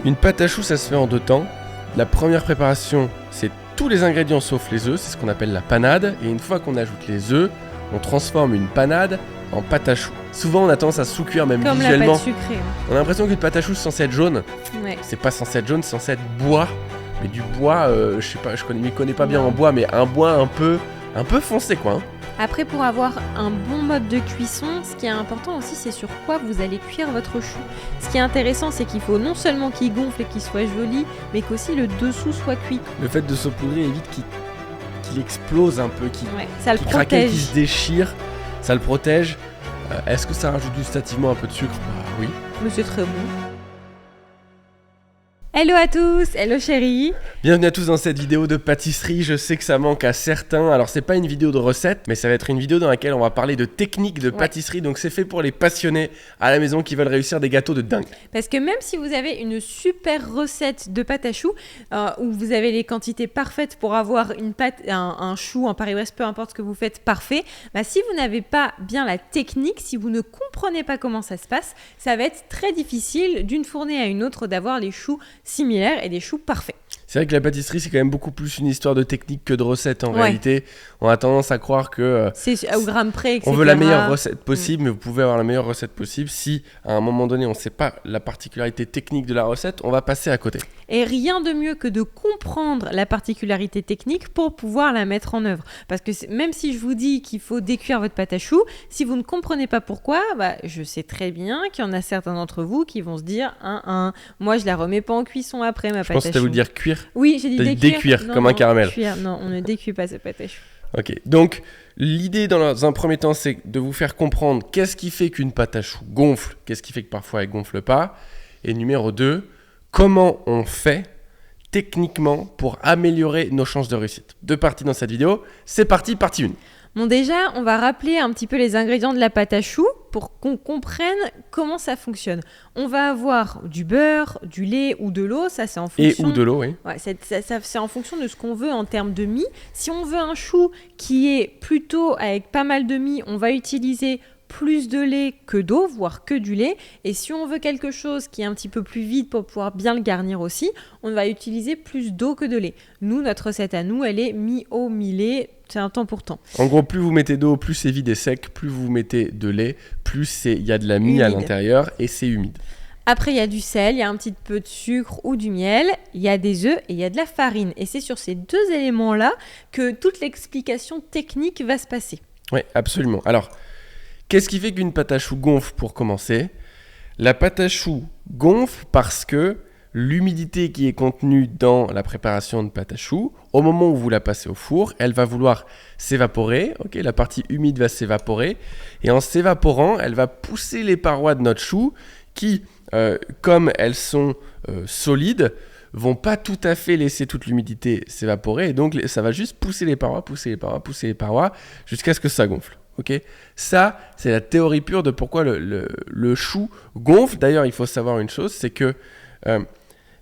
Une pâte à choux, ça se fait en 2 temps. La première préparation, c'est tous les ingrédients sauf les œufs, c'est ce qu'on appelle la panade. Et une fois qu'on ajoute les œufs, on transforme une panade en pâte à choux. Souvent, on a tendance à sous-cuire même Comme visuellement. la pâte sucrée. On a l'impression qu'une pâte à choux, c'est censé être jaune. Ouais. C'est pas censé être jaune, c'est censé être bois. Mais du bois, je sais pas, je m'y connais pas bien Non. en bois, mais un bois un peu foncé quoi. Hein. Après, pour avoir un bon mode de cuisson, ce qui est important aussi, c'est sur quoi vous allez cuire votre chou. Ce qui est intéressant, c'est qu'il faut non seulement qu'il gonfle et qu'il soit joli, mais qu'aussi le dessous soit cuit. Le fait de saupoudrer évite qu'il explose un peu, qu'il Ça le craquelle, protège. qu'il se déchire. Ça le protège. Est-ce que ça rajoute gustativement un peu de sucre ? Bah oui. Mais c'est très bon. Hello à tous, hello chérie. Bienvenue à tous dans cette vidéo de pâtisserie. Je sais que ça manque à certains. Alors c'est pas une vidéo de recette, mais ça va être une vidéo dans laquelle on va parler de techniques de pâtisserie. Donc c'est fait pour les passionnés à la maison qui veulent réussir des gâteaux de dingue. Parce que même si vous avez une super recette de pâte à choux, où vous avez les quantités parfaites pour avoir une pâte, un chou, un Paris-Brest, peu importe ce que vous faites, parfait, bah si vous n'avez pas bien la technique, si vous ne comprenez pas comment ça se passe, ça va être très difficile d'une fournée à une autre d'avoir les choux similaires et des choux parfaits. C'est vrai que la pâtisserie, c'est quand même beaucoup plus une histoire de technique que de recette en réalité. On a tendance à croire que c'est au gramme près, etc. on veut la meilleure recette possible, mais vous pouvez avoir la meilleure recette possible. Si à un moment donné, on ne sait pas la particularité technique de la recette, on va passer à côté. Et rien de mieux que de comprendre la particularité technique pour pouvoir la mettre en œuvre. Parce que même si je vous dis qu'il faut décuire votre pâte à choux, si vous ne comprenez pas pourquoi, bah, je sais très bien qu'il y en a certains d'entre vous qui vont se dire moi je la remets pas en cuisson après ma pâte à choux. Je pense que tu as voulu dire cuire. Oui, j'ai dit décuire non, comme un caramel. Cuire. Non, on ne décuit pas sa pâte à choux. Ok, donc l'idée dans un premier temps, c'est de vous faire comprendre qu'est-ce qui fait qu'une pâte à choux gonfle, qu'est-ce qui fait que parfois elle gonfle pas. Et numéro 2, comment on fait techniquement pour améliorer nos chances de réussite. 2 parties dans cette vidéo, c'est parti, partie 1. Bon, déjà, on va rappeler un petit peu les ingrédients de la pâte à choux pour qu'on comprenne comment ça fonctionne. On va avoir du beurre, du lait ou de l'eau, ça c'est en fonction... Et ou de l'eau, oui. Ouais, c'est en fonction de ce qu'on veut en termes de mie. Si on veut un chou qui est plutôt avec pas mal de mie, on va utiliser plus de lait que d'eau, voire que du lait. Et si on veut quelque chose qui est un petit peu plus vide pour pouvoir bien le garnir aussi, on va utiliser plus d'eau que de lait. Nous, notre recette à nous, elle est mi-eau, mi-lait. C'est un temps pour temps. En gros, plus vous mettez d'eau, plus c'est vide et sec. Plus vous mettez de lait, plus il y a de la mie humide à l'intérieur et c'est humide. Après, il y a du sel, il y a un petit peu de sucre ou du miel, il y a des œufs et il y a de la farine. Et c'est sur ces 2 éléments-là que toute l'explication technique va se passer. Oui, absolument. Alors, qu'est-ce qui fait qu'une pâte à choux gonfle pour commencer ? La pâte à choux gonfle parce que l'humidité qui est contenue dans la préparation de pâte à choux, au moment où vous la passez au four, elle va vouloir s'évaporer. Okay, la partie humide va s'évaporer. Et en s'évaporant, elle va pousser les parois de notre chou qui, comme elles sont solides, vont pas tout à fait laisser toute l'humidité s'évaporer. Et donc, ça va juste pousser les parois jusqu'à ce que ça gonfle. Okay, ça, c'est la théorie pure de pourquoi le chou gonfle. D'ailleurs, il faut savoir une chose, c'est que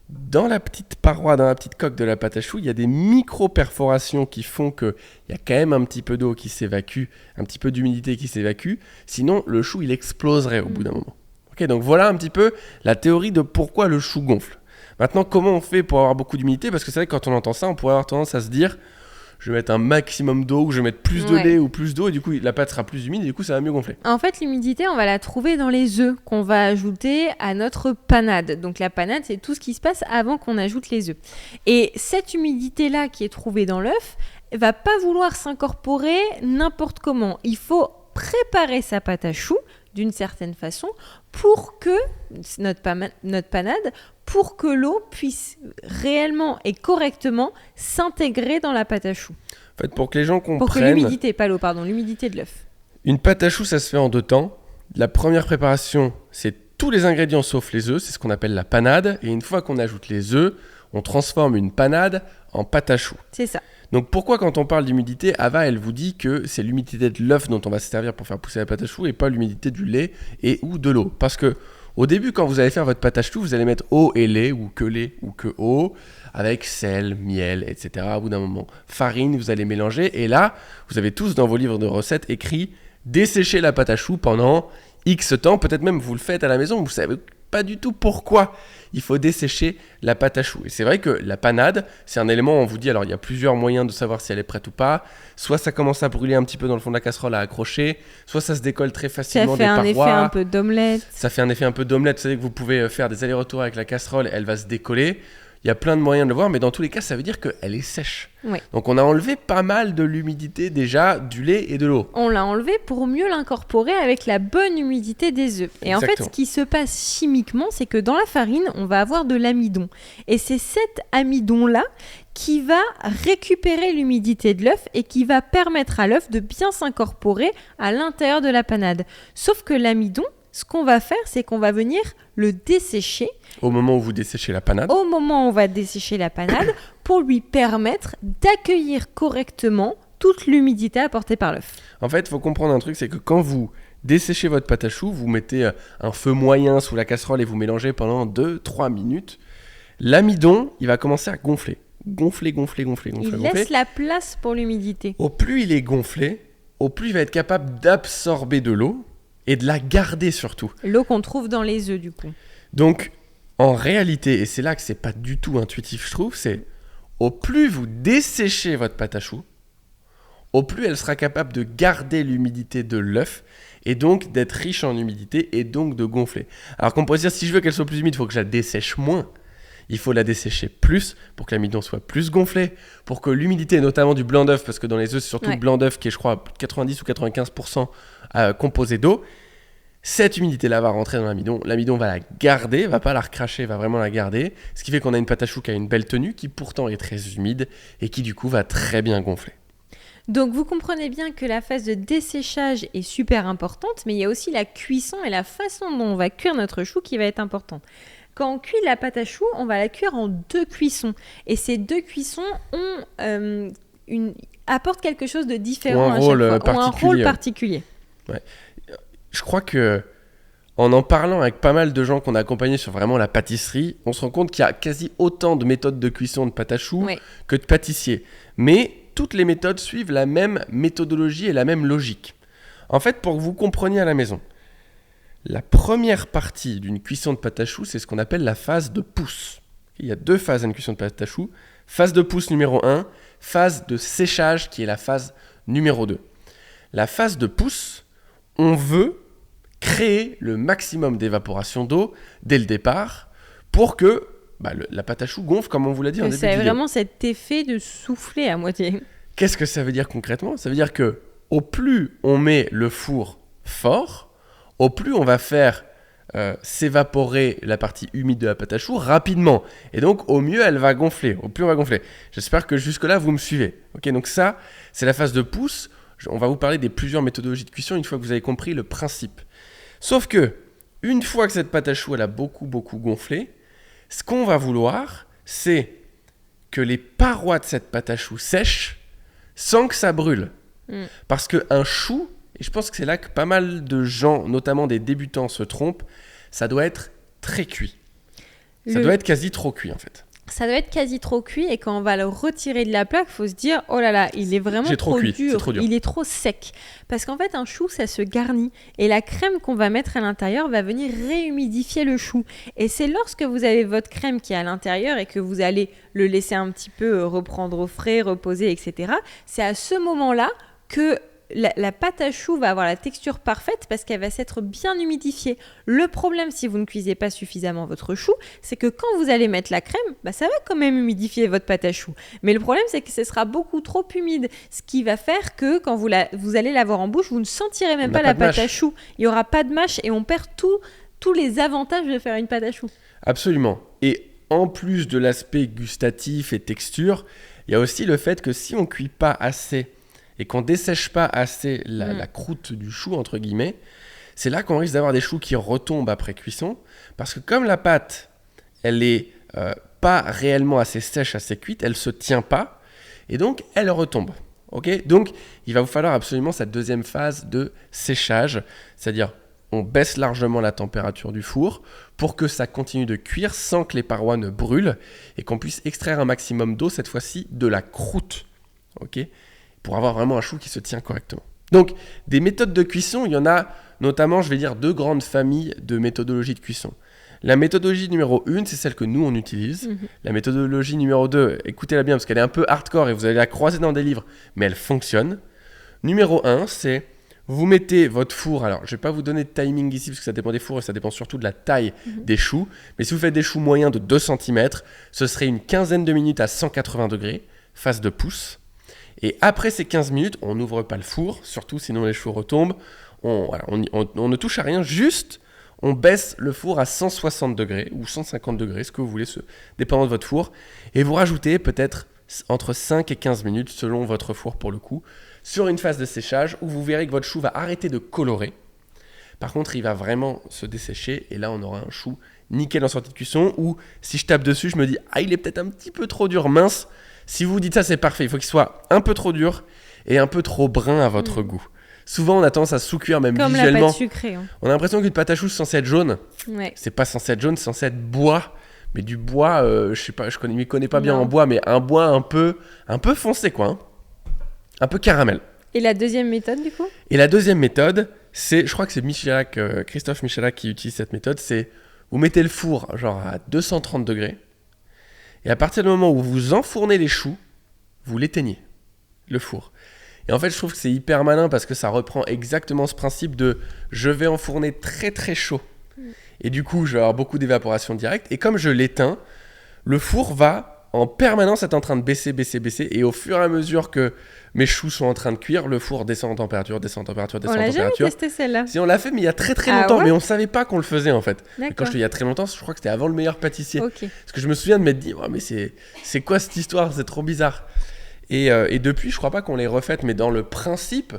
dans la petite paroi, dans la petite coque de la pâte à choux, il y a des micro-perforations qui font qu'il y a quand même un petit peu d'eau qui s'évacue, un petit peu d'humidité qui s'évacue. Sinon, le chou, il exploserait au bout d'un moment. Okay, donc voilà un petit peu la théorie de pourquoi le chou gonfle. Maintenant, comment on fait pour avoir beaucoup d'humidité ? Parce que c'est vrai que quand on entend ça, on pourrait avoir tendance à se dire je vais mettre un maximum d'eau ou je vais mettre plus de lait ou plus d'eau et du coup la pâte sera plus humide et du coup ça va mieux gonfler. En fait, l'humidité, on va la trouver dans les œufs qu'on va ajouter à notre panade. Donc la panade, c'est tout ce qui se passe avant qu'on ajoute les œufs. Et cette humidité-là qui est trouvée dans l'œuf va pas vouloir s'incorporer n'importe comment. Il faut préparer sa pâte à choux d'une certaine façon pour que notre panade, pour que l'eau puisse réellement et correctement s'intégrer dans la pâte à choux. En fait, pour que les gens comprennent... Pour que l'humidité, pas l'eau, pardon, l'humidité de l'œuf. Une pâte à choux, ça se fait en 2 temps. La première préparation, c'est tous les ingrédients sauf les œufs, c'est ce qu'on appelle la panade. Et une fois qu'on ajoute les œufs, on transforme une panade en pâte à choux. C'est ça. Donc pourquoi quand on parle d'humidité, Ava elle vous dit que c'est l'humidité de l'œuf dont on va se servir pour faire pousser la pâte à choux et pas l'humidité du lait et ou de l'eau. Parce que au début quand vous allez faire votre pâte à choux, vous allez mettre eau et lait ou que eau avec sel, miel, etc. Au bout d'un moment, farine, vous allez mélanger et là, vous avez tous dans vos livres de recettes écrit dessécher la pâte à choux pendant X temps, peut-être même vous le faites à la maison, vous savez pas du tout pourquoi il faut dessécher la pâte à choux. Et c'est vrai que la panade, c'est un élément, on vous dit, alors il y a plusieurs moyens de savoir si elle est prête ou pas. Soit ça commence à brûler un petit peu dans le fond de la casserole à accrocher, soit ça se décolle très facilement des parois. Ça fait un effet un peu d'omelette. Ça fait un effet un peu d'omelette, vous savez que vous pouvez faire des allers-retours avec la casserole, elle va se décoller. Il y a plein de moyens de le voir, mais dans tous les cas, ça veut dire qu'elle est sèche. Oui. Donc on a enlevé pas mal de l'humidité déjà du lait et de l'eau. On l'a enlevé pour mieux l'incorporer avec la bonne humidité des œufs. Et en fait, ce qui se passe chimiquement, c'est que dans la farine, on va avoir de l'amidon. Et c'est cet amidon-là qui va récupérer l'humidité de l'œuf et qui va permettre à l'œuf de bien s'incorporer à l'intérieur de la panade. Sauf que l'amidon, ce qu'on va faire, c'est qu'on va venir le dessécher. Au moment où vous desséchez la panade. Au moment où on va dessécher la panade pour lui permettre d'accueillir correctement toute l'humidité apportée par l'œuf. En fait, il faut comprendre un truc, c'est que quand vous desséchez votre pâte à choux, vous mettez un feu moyen sous la casserole et vous mélangez pendant 2-3 minutes. L'amidon, il va commencer à gonfler. Gonfler. Il laisse la place pour l'humidité. Au plus il est gonflé, au plus il va être capable d'absorber de l'eau et de la garder surtout. L'eau qu'on trouve dans les œufs du coup. Donc, en réalité, et c'est là que c'est pas du tout intuitif je trouve, c'est au plus vous desséchez votre pâte à choux, au plus elle sera capable de garder l'humidité de l'œuf et donc d'être riche en humidité et donc de gonfler. Alors qu'on pourrait se dire, si je veux qu'elle soit plus humide, il faut que je la dessèche moins. Il faut la dessécher plus pour que l'amidon soit plus gonflé, pour que l'humidité, notamment du blanc d'œuf, parce que dans les œufs, c'est surtout le blanc d'œuf qui est, je crois, 90 ou 95% composé d'eau, cette humidité-là va rentrer dans l'amidon. L'amidon va la garder, va pas la recracher, va vraiment la garder. Ce qui fait qu'on a une pâte à choux qui a une belle tenue, qui pourtant est très humide et qui du coup va très bien gonfler. Donc vous comprenez bien que la phase de desséchage est super importante, mais il y a aussi la cuisson et la façon dont on va cuire notre chou qui va être importante. Quand on cuit la pâte à choux, on va la cuire en 2 cuissons. Et ces 2 cuissons apportent quelque chose de différent à chaque fois. Ont un rôle particulier. Ouais. Je crois que en parlant avec pas mal de gens qu'on a accompagnés sur vraiment la pâtisserie, on se rend compte qu'il y a quasi autant de méthodes de cuisson de pâte à choux que de pâtissiers. Mais toutes les méthodes suivent la même méthodologie et la même logique. En fait, pour que vous compreniez à la maison, la première partie d'une cuisson de pâte à choux, c'est ce qu'on appelle la phase de pousse. Il y a 2 phases à une cuisson de pâte à choux. Phase de pousse numéro 1, phase de séchage qui est la phase numéro 2. La phase de pousse, on veut créer le maximum d'évaporation d'eau dès le départ pour que la pâte à choux gonfle comme on vous l'a dit en début de vidéo. C'est vraiment cet effet de souffler à moitié. Qu'est-ce que ça veut dire concrètement ? Ça veut dire que au plus on met le four fort, au plus on va faire s'évaporer la partie humide de la pâte à choux rapidement. Et donc, au mieux, elle va gonfler. Au plus, on va gonfler. J'espère que jusque-là, vous me suivez. Ok, donc ça, c'est la phase de pousse. On va vous parler des plusieurs méthodologies de cuisson une fois que vous avez compris le principe. Sauf que, une fois que cette pâte à choux, elle a beaucoup gonflé, ce qu'on va vouloir, c'est que les parois de cette pâte à choux sèchent sans que ça brûle. Parce qu'un chou, et je pense que c'est là que pas mal de gens, notamment des débutants, se trompent, ça doit être très cuit. Ça doit être quasi trop cuit en fait. Ça doit être quasi trop cuit et quand on va le retirer de la plaque, il faut se dire oh là là, il est vraiment trop dur, il est trop sec. Parce qu'en fait, un chou, ça se garnit et la crème qu'on va mettre à l'intérieur va venir réhumidifier le chou. Et c'est lorsque vous avez votre crème qui est à l'intérieur et que vous allez le laisser un petit peu reprendre au frais, reposer, etc. C'est à ce moment-là que la pâte à choux va avoir la texture parfaite parce qu'elle va s'être bien humidifiée. Le problème, si vous ne cuisez pas suffisamment votre chou, c'est que quand vous allez mettre la crème, ça va quand même humidifier votre pâte à choux. Mais le problème, c'est que ce sera beaucoup trop humide, ce qui va faire que quand vous allez l'avoir en bouche, vous ne sentirez même pas la pâte à choux. Il n'y aura pas de mâche et on perd tous les avantages de faire une pâte à choux. Absolument. Et en plus de l'aspect gustatif et texture, il y a aussi le fait que si on ne cuit pas assez et qu'on dessèche pas assez la croûte du chou, entre guillemets, c'est là qu'on risque d'avoir des choux qui retombent après cuisson, parce que comme la pâte, elle est pas réellement assez sèche, assez cuite, elle se tient pas, et donc elle retombe. Okay, donc il va vous falloir absolument cette deuxième phase de séchage, c'est-à-dire on baisse largement la température du four pour que ça continue de cuire sans que les parois ne brûlent, et qu'on puisse extraire un maximum d'eau, cette fois-ci de la croûte. Ok, pour avoir vraiment un chou qui se tient correctement. Donc, des méthodes de cuisson, il y en a notamment, je vais dire, 2 grandes familles de méthodologies de cuisson. La méthodologie numéro 1, c'est celle que nous, on utilise. La méthodologie numéro 2, écoutez-la bien parce qu'elle est un peu hardcore et vous allez la croiser dans des livres, mais elle fonctionne. Numéro 1, c'est vous mettez votre four. Alors, je ne vais pas vous donner de timing ici parce que ça dépend des fours et ça dépend surtout de la taille des choux. Mais si vous faites des choux moyens de 2 cm, ce serait une quinzaine de minutes à 180 degrés, face de pouce. Et après ces 15 minutes, on n'ouvre pas le four, surtout sinon les choux retombent. On ne touche à rien, juste on baisse le four à 160 degrés ou 150 degrés, ce que vous voulez, dépendant de votre four. Et vous rajoutez peut-être entre 5 et 15 minutes, selon votre four pour le coup, sur une phase de séchage où vous verrez que votre chou va arrêter de colorer. Par contre, il va vraiment se dessécher et là, on aura un chou nickel en sortie de cuisson où si je tape dessus, je me dis « Ah, il est peut-être un petit peu trop dur, mince ». Si vous dites ça, c'est parfait. Il faut qu'il soit un peu trop dur et un peu trop brun à votre goût. Souvent, on a tendance à sous-cuire, même comme visuellement. Comme la pâte sucrée. Hein. On a l'impression qu'une pâte à choux, c'est censé être jaune. Ouais. C'est pas censé être jaune, c'est censé être bois. Mais du bois, je sais pas, je m'y connais pas bien en bois, mais un bois un peu foncé, quoi. Hein. Un peu caramel. Et la deuxième méthode, du coup ? Et la deuxième méthode, c'est, je crois que c'est Christophe Michalak qui utilise cette méthode, c'est vous mettez le four genre à 230 degrés. Et à partir du moment où vous enfournez les choux, vous l'éteignez, le four. Et en fait, je trouve que c'est hyper malin parce que ça reprend exactement ce principe de je vais enfourner très très chaud. Et du coup, je vais avoir beaucoup d'évaporation directe. Et comme je l'éteins, le four va en permanence être en train de baisser. Et au fur et à mesure que mes choux sont en train de cuire, le four descend en température. On l'a jamais testé celle-là. Si on l'a fait, mais il y a très très longtemps. Ouais, mais on ne savait pas qu'on le faisait en fait. D'accord. Quand je te dis il y a très longtemps, je crois que c'était avant le meilleur pâtissier. Okay. Parce que je me souviens de m'être dit, oh, mais c'est quoi cette histoire ? C'est trop bizarre. Et depuis, je crois pas qu'on les refait, mais dans le principe,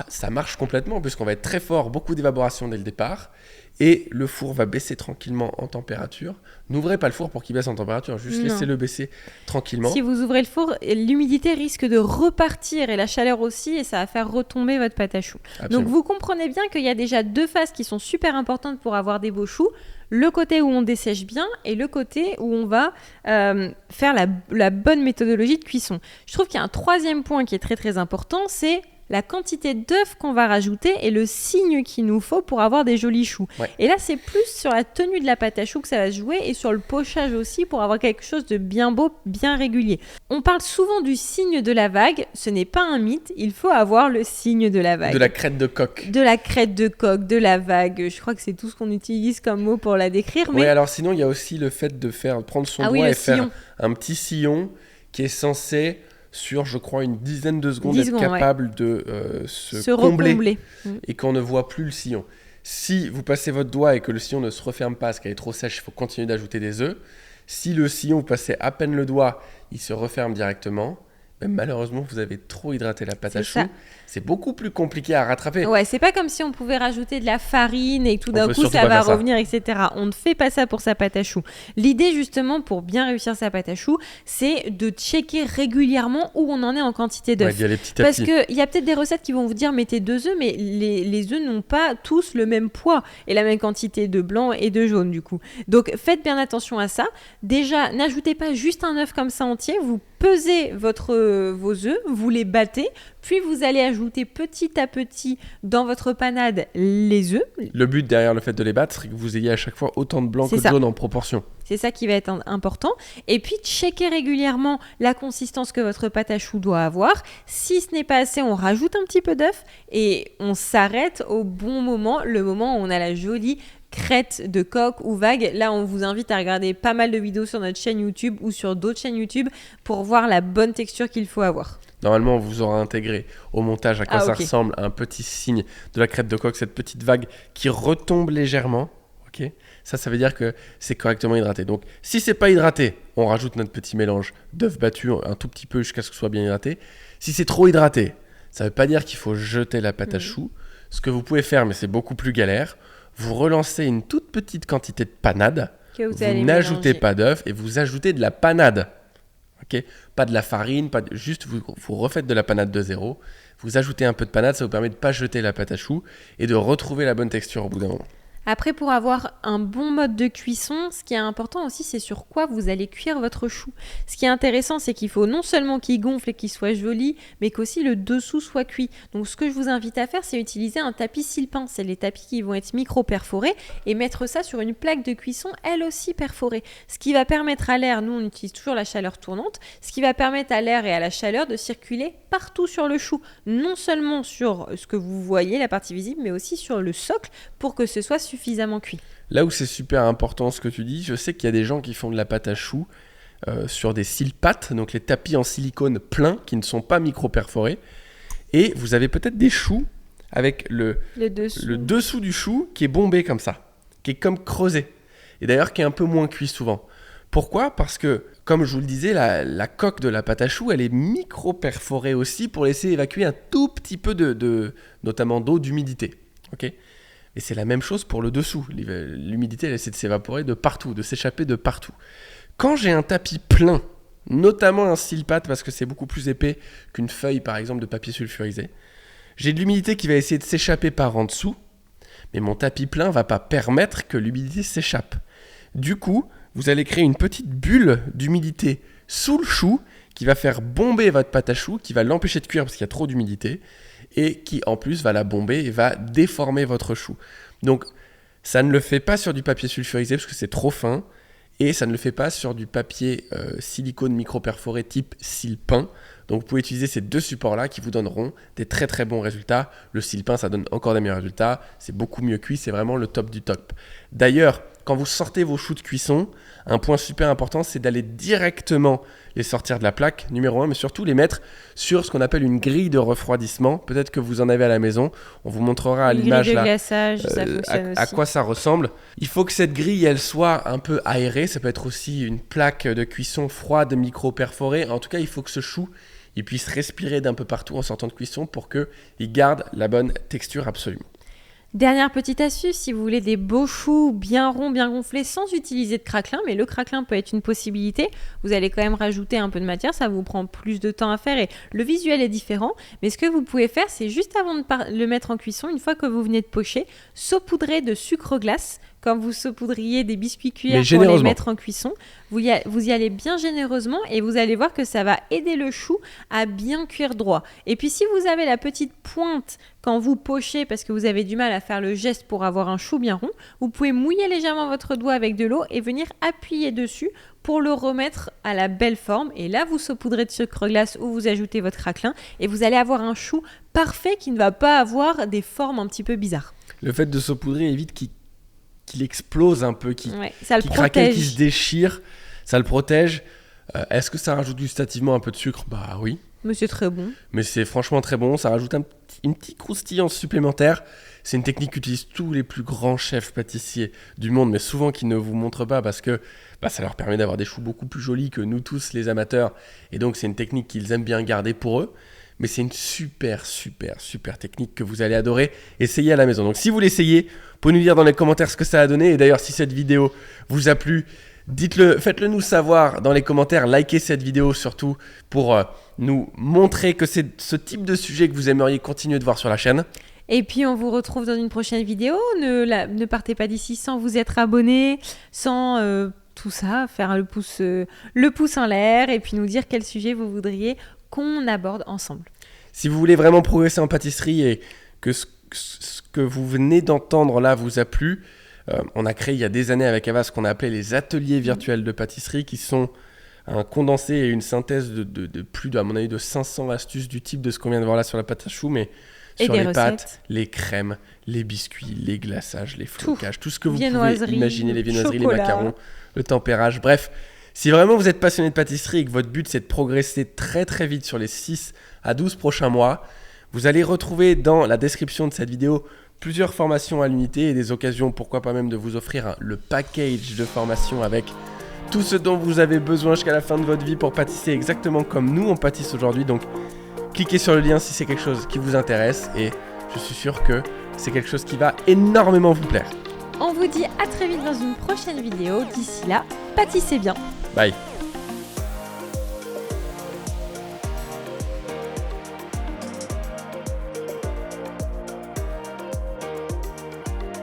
ça marche complètement, puisqu'on va être très fort, beaucoup d'évaporation dès le départ, et le four va baisser tranquillement en température. N'ouvrez pas le four pour qu'il baisse en température, juste laissez-le baisser tranquillement. Si vous ouvrez le four, l'humidité risque de repartir, et la chaleur aussi, et ça va faire retomber votre pâte à choux. Absolument. Donc vous comprenez bien qu'il y a déjà 2 phases qui sont super importantes pour avoir des beaux choux. Le côté où on dessèche bien et le côté où on va faire la bonne méthodologie de cuisson. Je trouve qu'il y a un 3e point qui est très très important, c'est la quantité d'œufs qu'on va rajouter et le signe qu'il nous faut pour avoir des jolis choux. Ouais. Et là, c'est plus sur la tenue de la pâte à choux que ça va se jouer et sur le pochage aussi pour avoir quelque chose de bien beau, bien régulier. On parle souvent du signe de la vague. Ce n'est pas un mythe, il faut avoir le signe de la vague. De la crête de coq. De la crête de coq, de la vague. Je crois que c'est tout ce qu'on utilise comme mot pour la décrire. Mais... Oui, alors sinon, il y a aussi le fait de prendre son doigt et faire un petit sillon qui est censé... sur, je crois, une dizaine de secondes, être capable de se combler et qu'on ne voit plus le sillon. Si vous passez votre doigt et que le sillon ne se referme pas parce qu'elle est trop sèche, il faut continuer d'ajouter des œufs. Si le sillon, vous passez à peine le doigt, il se referme directement. Malheureusement, vous avez trop hydraté la pâte à choux. C'est beaucoup plus compliqué à rattraper. Ouais, c'est pas comme si on pouvait rajouter de la farine et que tout d'un coup ça va revenir, etc. On ne fait pas ça pour sa pâte à choux. L'idée, justement, pour bien réussir sa pâte à choux, c'est de checker régulièrement où on en est en quantité d'œufs. Ouais, parce qu'il y a peut-être des recettes qui vont vous dire mettez 2 œufs, mais les œufs n'ont pas tous le même poids et la même quantité de blanc et de jaune, du coup. Donc faites bien attention à ça. Déjà, n'ajoutez pas juste un œuf comme ça entier. Vous pesez vos œufs, vous les battez, puis vous allez ajouter petit à petit dans votre panade les œufs. Le but derrière le fait de les battre, c'est que vous ayez à chaque fois autant de blanc que de jaune en proportion. C'est ça qui va être important. Et puis, checkez régulièrement la consistance que votre pâte à choux doit avoir. Si ce n'est pas assez, on rajoute un petit peu d'œuf et on s'arrête au bon moment, le moment où on a la jolie crête de coq ou vague. Là, on vous invite à regarder pas mal de vidéos sur notre chaîne YouTube ou sur d'autres chaînes YouTube pour voir la bonne texture qu'il faut avoir. Normalement, on vous aura intégré au montage à quoi ça ressemble, un petit signe de la crête de coq, cette petite vague qui retombe légèrement. Okay, ça veut dire que c'est correctement hydraté. Donc, si c'est pas hydraté, on rajoute notre petit mélange d'œufs battus un tout petit peu jusqu'à ce que ce soit bien hydraté. Si c'est trop hydraté, ça veut pas dire qu'il faut jeter la pâte à choux. Ce que vous pouvez faire, mais c'est beaucoup plus galère, vous relancez une toute petite quantité de panade, vous n'ajoutez pas d'œufs et vous ajoutez de la panade. Okay, pas de la farine, juste vous refaites de la panade de zéro, vous ajoutez un peu de panade, ça vous permet de ne pas jeter la pâte à choux et de retrouver la bonne texture au bout d'un moment. Après, pour avoir un bon mode de cuisson, ce qui est important aussi, c'est sur quoi vous allez cuire votre chou. Ce qui est intéressant, c'est qu'il faut non seulement qu'il gonfle et qu'il soit joli, mais qu'aussi le dessous soit cuit. Donc ce que je vous invite à faire, c'est utiliser un tapis sile-pain. C'est les tapis qui vont être micro-perforés et mettre ça sur une plaque de cuisson, elle aussi perforée. Ce qui va permettre à l'air, nous on utilise toujours la chaleur tournante, ce qui va permettre à l'air et à la chaleur de circuler partout sur le chou. Non seulement sur ce que vous voyez, la partie visible, mais aussi sur le socle pour que ce soit suffisamment cuit. Là où c'est super important ce que tu dis, je sais qu'il y a des gens qui font de la pâte à choux sur des cile-pâtes, donc les tapis en silicone pleins qui ne sont pas micro-perforés. Et vous avez peut-être des choux avec le dessous du chou qui est bombé comme ça, qui est comme creusé. Et d'ailleurs qui est un peu moins cuit souvent. Pourquoi ? Parce que, comme je vous le disais, la coque de la pâte à choux, elle est micro-perforée aussi pour laisser évacuer un tout petit peu notamment d'eau, d'humidité. Okay ? Et c'est la même chose pour le dessous. L'humidité, elle essaie de s'évaporer de partout, de s'échapper de partout. Quand j'ai un tapis plein, notamment un style-pâte, parce que c'est beaucoup plus épais qu'une feuille, par exemple, de papier sulfurisé, j'ai de l'humidité qui va essayer de s'échapper par en dessous, mais mon tapis plein ne va pas permettre que l'humidité s'échappe. Du coup, vous allez créer une petite bulle d'humidité sous le chou qui va faire bomber votre pâte à choux, qui va l'empêcher de cuire parce qu'il y a trop d'humidité, et qui en plus va la bomber et va déformer votre chou. Donc ça ne le fait pas sur du papier sulfurisé parce que c'est trop fin, et ça ne le fait pas sur du papier silicone micro-perforé type cile-pain. Donc vous pouvez utiliser ces deux supports-là qui vous donneront des très très bons résultats. Le cile-pain, ça donne encore des meilleurs résultats, c'est beaucoup mieux cuit, c'est vraiment le top du top. D'ailleurs, quand vous sortez vos choux de cuisson, un point super important, c'est d'aller directement les sortir de la plaque, numéro 1, mais surtout les mettre sur ce qu'on appelle une grille de refroidissement. Peut-être que vous en avez à la maison. On vous montrera à l'image grille de là, glaçage, ça fonctionne à aussi. quoi ça ressemble. Il faut que cette grille, elle soit un peu aérée. Ça peut être aussi une plaque de cuisson froide, micro-perforée. En tout cas, il faut que ce chou, il puisse respirer d'un peu partout en sortant de cuisson pour qu'il garde la bonne texture absolument. Dernière petite astuce, si vous voulez des beaux choux bien ronds, bien gonflés, sans utiliser de craquelin, mais le craquelin peut être une possibilité, vous allez quand même rajouter un peu de matière, ça vous prend plus de temps à faire et le visuel est différent, mais ce que vous pouvez faire, c'est juste avant de le mettre en cuisson, une fois que vous venez de pocher, saupoudrer de sucre glace, comme vous saupoudriez des biscuits cuillères pour les mettre en cuisson. Vous y allez bien généreusement et vous allez voir que ça va aider le chou à bien cuire droit. Et puis si vous avez la petite pointe quand vous pochez parce que vous avez du mal à faire le geste pour avoir un chou bien rond, vous pouvez mouiller légèrement votre doigt avec de l'eau et venir appuyer dessus pour le remettre à la belle forme. Et là, vous saupoudrez de sucre glace ou vous ajoutez votre craquelin et vous allez avoir un chou parfait qui ne va pas avoir des formes un petit peu bizarres. Le fait de saupoudrer évite qu'il explose un peu, qu'il craquelle, qu'il se déchire, ça le protège. Est-ce que ça rajoute gustativement un peu de sucre ? Bah oui. Mais c'est très bon. Mais c'est franchement très bon, ça rajoute une petite croustillance supplémentaire. C'est une technique qu'utilisent tous les plus grands chefs pâtissiers du monde, mais souvent qui ne vous montrent pas parce que ça leur permet d'avoir des choux beaucoup plus jolis que nous tous les amateurs. Et donc c'est une technique qu'ils aiment bien garder pour eux. Mais c'est une super technique que vous allez adorer. Essayez à la maison. Donc si vous l'essayez, vous pouvez nous dire dans les commentaires ce que ça a donné. Et d'ailleurs, si cette vidéo vous a plu, dites-le, faites-le nous savoir dans les commentaires. Likez cette vidéo surtout pour nous montrer que c'est ce type de sujet que vous aimeriez continuer de voir sur la chaîne. Et puis on vous retrouve dans une prochaine vidéo. Ne partez pas d'ici sans vous être abonné, sans tout ça, faire le pouce en l'air et puis nous dire quel sujet vous voudriez qu'on aborde ensemble. Si vous voulez vraiment progresser en pâtisserie et que ce que vous venez d'entendre là vous a plu, on a créé il y a des années avec Ava ce qu'on a appelé les ateliers virtuels de pâtisserie qui sont un condensé et une synthèse de plus à mon avis de 500 astuces du type de ce qu'on vient de voir là sur la pâte à choux, mais sur les pâtes, les crèmes, les biscuits, les glaçages, les flocages, tout ce que vous pouvez imaginer, les viennoiseries, les macarons, le tempérage, bref. Si vraiment vous êtes passionné de pâtisserie et que votre but c'est de progresser très très vite sur les 6 à 12 prochains mois, vous allez retrouver dans la description de cette vidéo plusieurs formations à l'unité et des occasions, pourquoi pas même de vous offrir le package de formation avec tout ce dont vous avez besoin jusqu'à la fin de votre vie pour pâtisser exactement comme nous on pâtisse aujourd'hui. Donc cliquez sur le lien si c'est quelque chose qui vous intéresse et je suis sûr que c'est quelque chose qui va énormément vous plaire. On vous dit à très vite dans une prochaine vidéo. D'ici là, pâtissez bien. Bye.